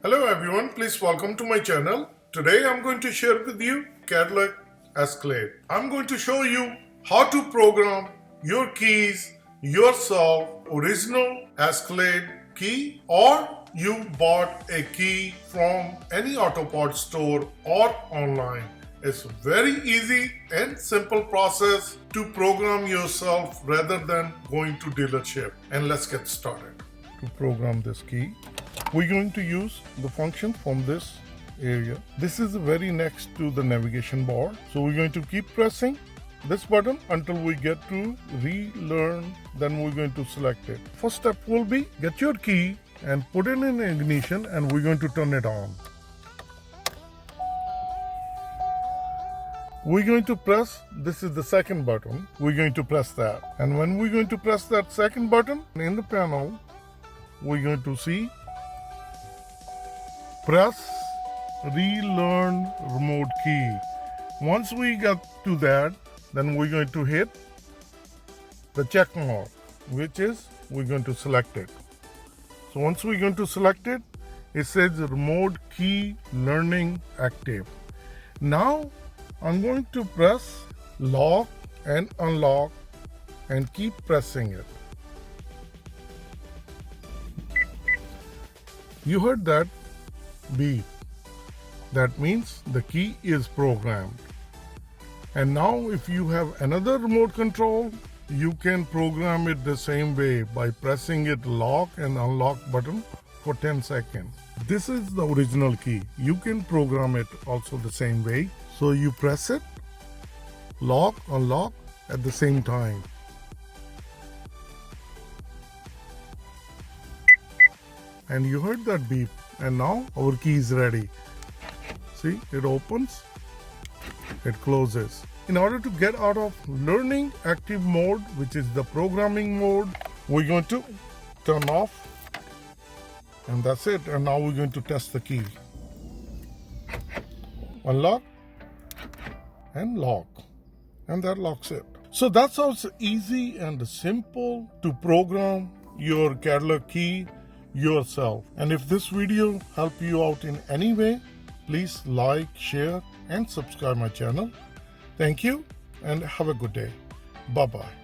Hello everyone, please welcome to my channel. Today I'm going to share with you Cadillac Escalade. I'm going to show you how to program your keys yourself, original Escalade key, or you bought a key from any auto parts store or online. It's very easy and simple process to program yourself rather than going to dealership. And let's get started. To program this key, we're going to use the function from this area. This is very next to the navigation bar. So we're going to keep pressing this button until we get to relearn. Then we're going to select it. First step will be get your key and put it in ignition, and we're going to turn it on. We're going to press, this is the second button. We're going to press that. And when we're going to press that second button in the panel, we're going to see press relearn remote key. Once we get to that, then we're going to hit the check mark, which is we're going to select it. So once we're going to select it, it says remote key learning active. Now I'm going to press lock and unlock and keep pressing it. You heard that beep. That means the key is programmed. And now if you have another remote control, you can program it the same way by pressing it lock and unlock button for 10 seconds. This is the original key. You can program it also the same way. So you press it, lock, unlock at the same time. And you heard that beep. And now our key is ready. See, it opens, it closes. In order to get out of learning active mode, which is the programming mode, we're going to turn off, and that's it. And now we're going to test the key. Unlock and lock, and that locks it. So that's how it's easy and simple to program your Cadillac key yourself. And if this video helped you out in any way, please like, share, and subscribe my channel. Thank you and have a good day. Bye-bye.